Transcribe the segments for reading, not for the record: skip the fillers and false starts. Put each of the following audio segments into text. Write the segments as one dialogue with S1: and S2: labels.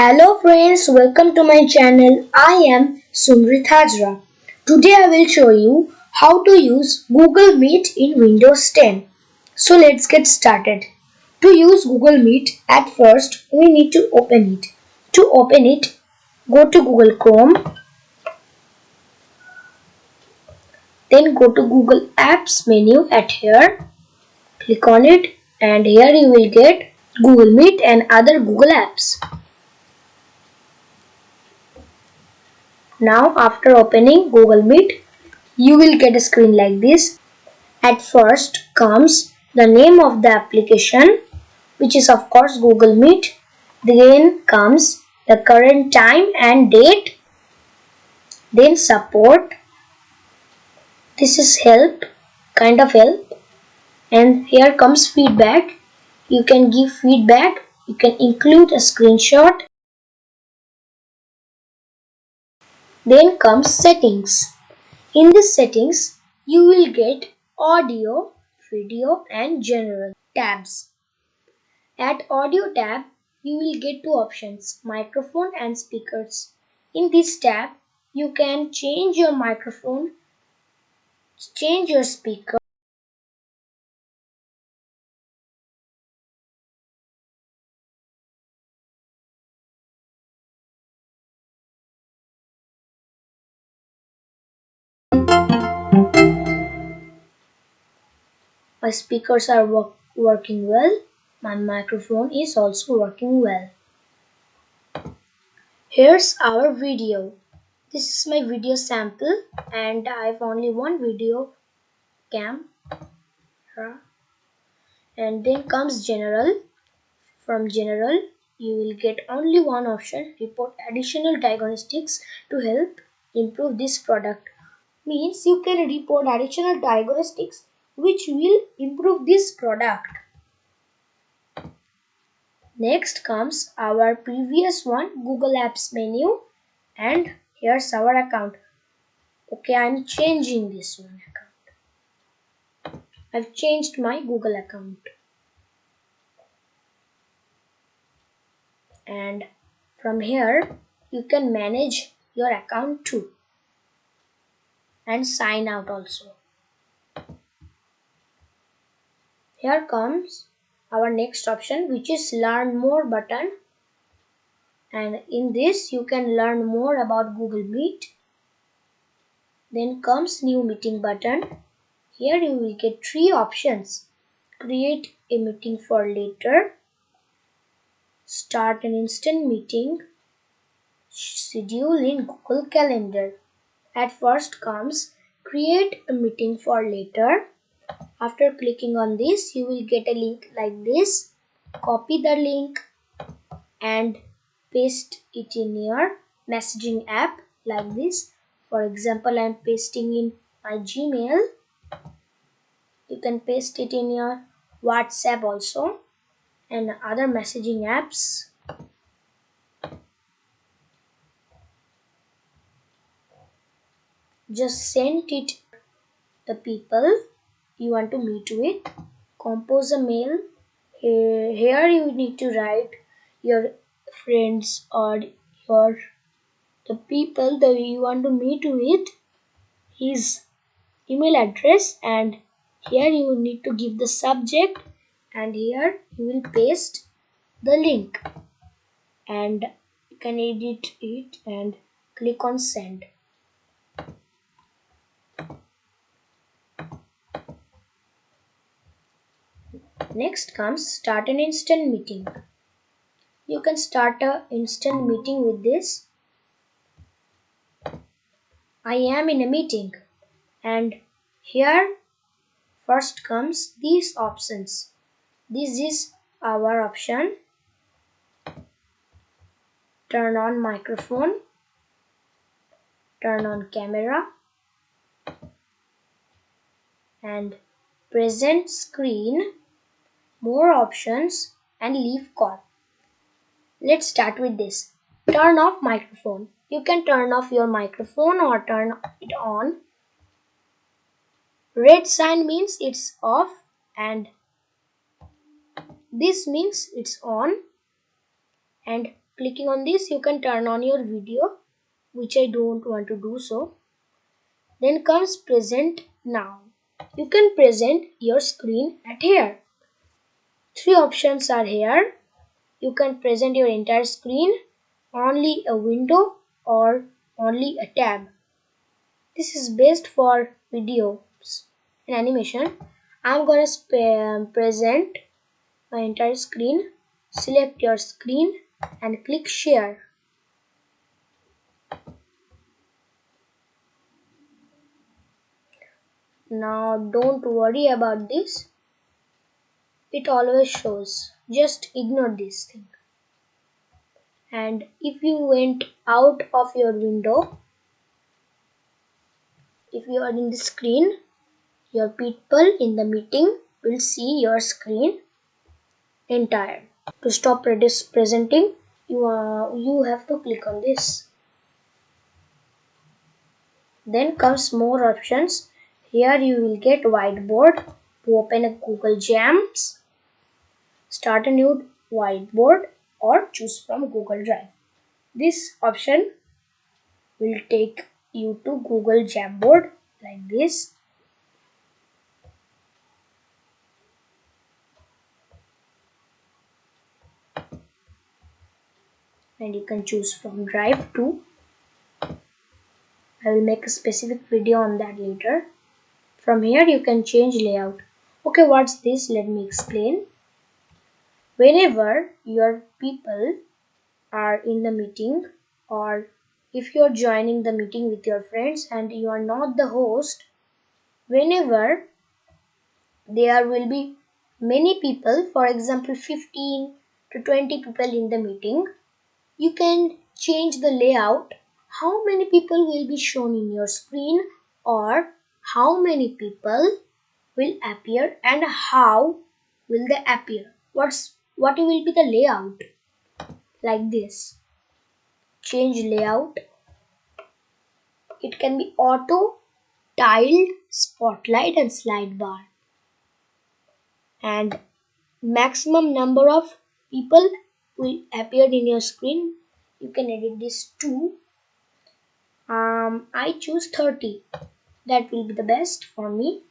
S1: Hello friends, welcome to my channel. I am Sumrit Hajra. Today I will show you how to use Google Meet in Windows 10. So let's get started. To use Google Meet, at first we need to open it. To open it, go to Google Chrome, then go to Google Apps menu at here. Click on it and here you will get Google Meet and other Google apps. Now after opening Google Meet, you will get a screen like this. At first comes the name of the application, which is of course Google Meet. Then comes the current time and date. Then support. This is help, kind of help. And here comes feedback. You can give feedback. You can include a screenshot. Then comes settings. In this settings, you will get audio, video and general tabs. At audio tab, you will get two options, microphone and speakers. In this tab, you can change your microphone, change your speaker. My speakers are working well. My microphone is also working well. Here's our video. This is my video sample and I have only one video cam. And then comes general. From general, you will get only one option, report additional diagnostics to help improve this product. Means you can report additional diagnostics which will improve this product. Next comes our previous one, Google Apps menu, and here's our account. Okay, I'm changing this one account. I've changed my Google account. And from here you can manage your account too and sign out also. Here comes our next option, which is learn more button, and in this you can learn more about Google Meet. Then comes new meeting button. Here you will get three options, create a meeting for later, start an instant meeting, schedule in Google Calendar. At first comes create a meeting for later. After clicking on this, you will get a link like this. Copy the link and paste it in your messaging app like this. For example, I am pasting in my Gmail. You can paste it in your WhatsApp also and other messaging apps. Just send it the people you want to meet with. Compose a mail. Here you need to write your friends or the people that you want to meet with, his email address, and here you need to give the subject, and here you will paste the link and you can edit it and click on send. Next comes start an instant meeting. You can start an instant meeting with this. I am in a meeting, and here first comes these options. This is our option. Turn on microphone, turn on camera, and present screen, more options, and leave call. Let's start with this. Turn off microphone. You can turn off your microphone or turn it on. Red sign means it's off and this means it's on, and clicking on this, you can turn on your video, which I don't want to do so. Then comes present now. You can present your screen at here. Three options are here. You can present your entire screen, only a window, or only a tab. This is best for videos and animation. I'm gonna present my entire screen. Select your screen and click share. Now don't worry about this. It always shows. Just ignore this thing. And if you went out of your window, if you are in the screen, your people in the meeting will see your screen entire. To stop presenting, you have to click on this. Then comes more options. Here you will get whiteboard. To open a Google Jams, start a new whiteboard, or choose from Google Drive. This option will take you to Google Jamboard like this. And you can choose from Drive too. I will make a specific video on that later. From here you can change layout. Okay, what's this? Let me explain. Whenever your people are in the meeting, or if you're joining the meeting with your friends and you are not the host, whenever there will be many people, for example 15 to 20 people in the meeting, you can change the layout, how many people will be shown in your screen, or how many people will appear and how will they appear. What will be the layout? Like this. Change layout. It can be auto, tiled, spotlight and slide bar. And maximum number of people will appear in your screen. You can edit this too. I choose 30. That will be the best for me.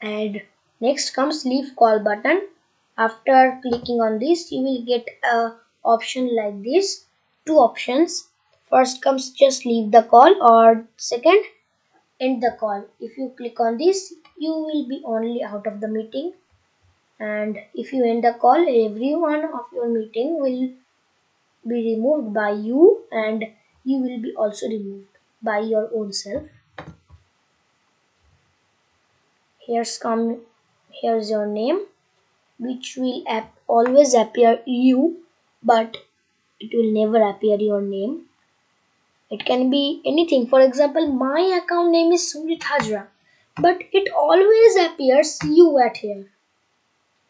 S1: And next comes leave call button. After clicking on this, you will get a option like this. Two options. First comes just leave the call, or second end the call. If you click on this, you will be only out of the meeting. And if you end the call, everyone of your meeting will be removed by you, and you will be also removed by your own self. Here's your name, which will always appear you, but it will never appear your name. It can be anything. For example, my account name is Surit Hajra, but it always appears you at here.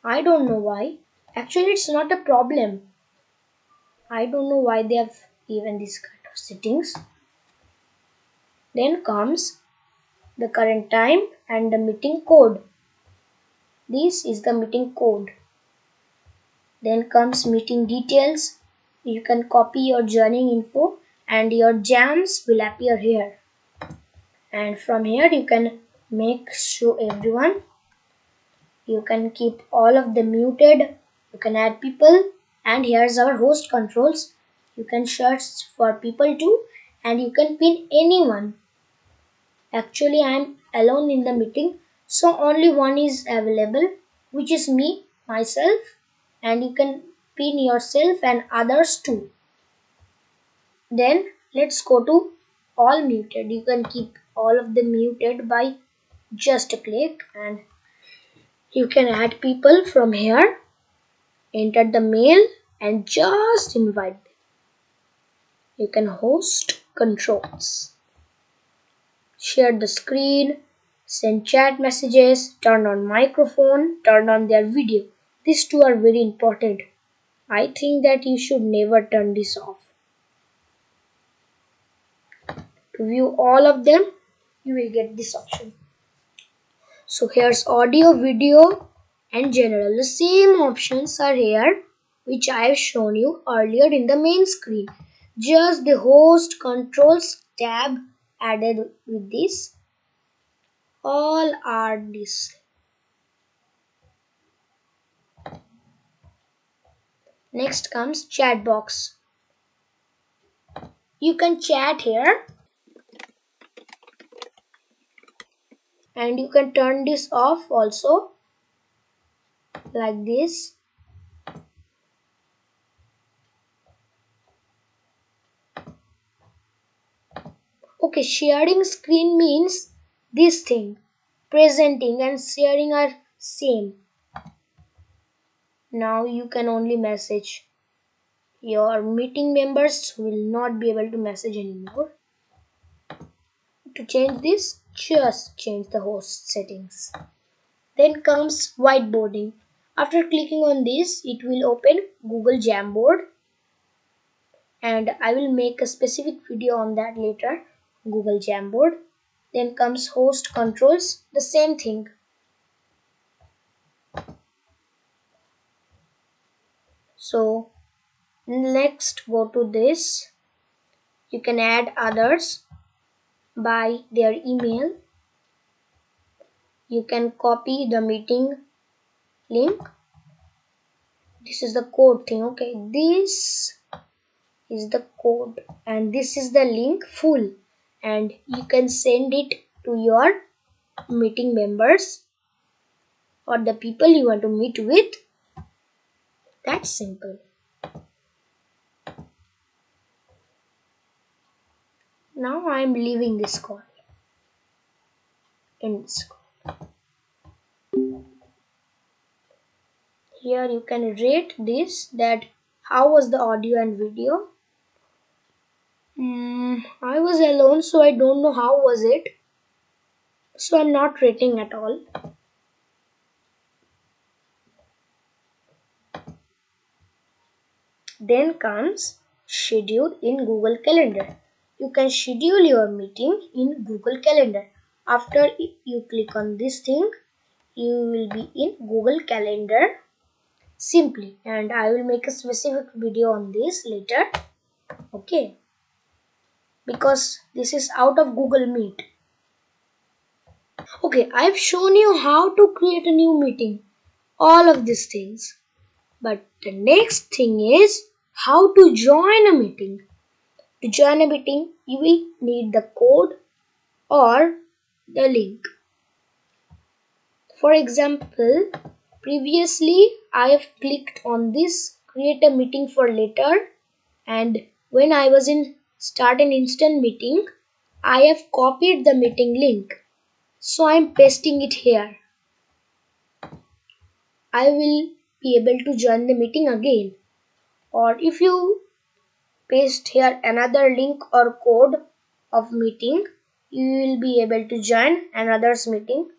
S1: I don't know why. Actually, it's not a problem. I don't know why they have given this kind of settings. Then comes the current time and the meeting code. This is the meeting code. Then comes meeting details. You can copy your joining info and your jams will appear here. And from here you can make show everyone. You can keep all of them muted. You can add people. And here's our host controls. You can search for people too, and you can pin anyone. Actually, I am alone in the meeting, so only one is available, which is me, myself, and you can pin yourself and others too. Then let's go to all muted. You can keep all of them muted by just a click, and you can add people from here, enter the mail, and just invite them. You can host controls. Share the screen, send chat messages, turn on microphone, turn on their video. These two are very important. I think that you should never turn this off. To view all of them, you will get this option. So here's audio, video and general. The same options are here. which I have shown you earlier in the main screen. Just the host controls tab added with this. All are this. Next comes chat box. You can chat here and you can turn this off also like this. Okay, sharing screen means this thing. Presenting and sharing are same. Now you can only message. Your meeting members will not be able to message anymore. To change this, just change the host settings. Then comes whiteboarding. After clicking on this, it will open Google Jamboard, and I will make a specific video on that later. Google Jamboard. Then comes host controls, the same thing. So next go to this. You can add others by their email. You can copy the meeting link. This is the code thing. Okay, this is the code and this is the link full, and you can send it to your meeting members or the people you want to meet with. That's simple. Now I am leaving this call. In this call. Here you can rate this, that how was the audio and video. I was alone, so I don't know how was it. So I'm not rating at all. Then comes schedule in Google Calendar. You can schedule your meeting in Google Calendar. After you click on this thing, you will be in Google Calendar simply, and I will make a specific video on this later. Okay, because this is out of Google Meet. Okay, I've shown you how to create a new meeting, all of these things. But the next thing is how to join a meeting. To join a meeting, you will need the code or the link. For example, previously I have clicked on this create a meeting for later, and when I was in start an instant meeting, I have copied the meeting link. So I am pasting it here. I will be able to join the meeting again. Or if you paste here another link or code of meeting, you will be able to join another's meeting.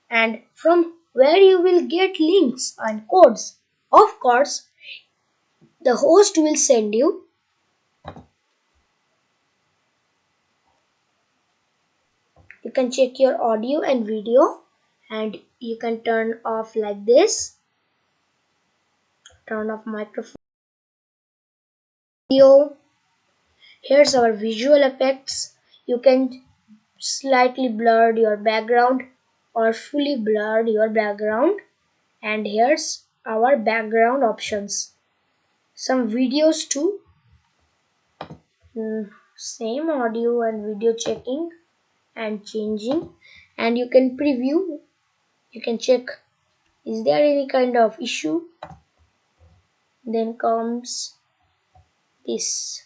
S1: And from where you will get links and codes, of course, the host will send you. You can check your audio and video, and you can turn off like this. Turn off microphone. Video. Here's our visual effects. You can slightly blur your background or fully blur your background. And here's our background options. Some videos too. Same audio and video checking and changing. And you can preview. You can check, is there any kind of issue? Then comes this.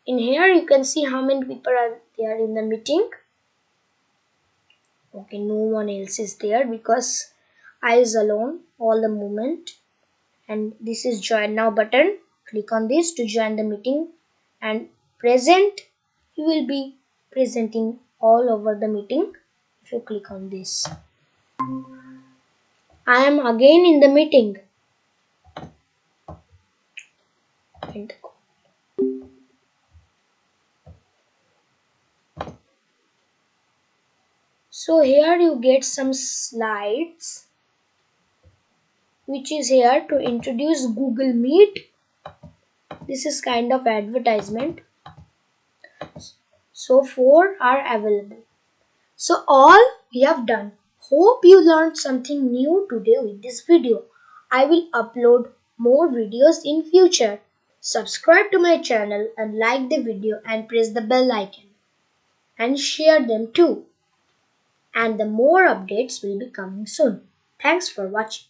S1: In here you can see how many people are there in the meeting. Okay, no one else is there because I is alone all the moment. And this is join now button. Click on this to join the meeting, and present, you will be presenting all over the meeting if you click on this. I am again in the meeting. And so here you get some slides, which is here to introduce Google Meet This is kind of advertisement. So 4 are available. So all we have done. Hope you learned something new today with this video. I will upload more videos in future. Subscribe to my channel and like the video and press the bell icon. And share them too. And the more updates will be coming soon. Thanks for watching.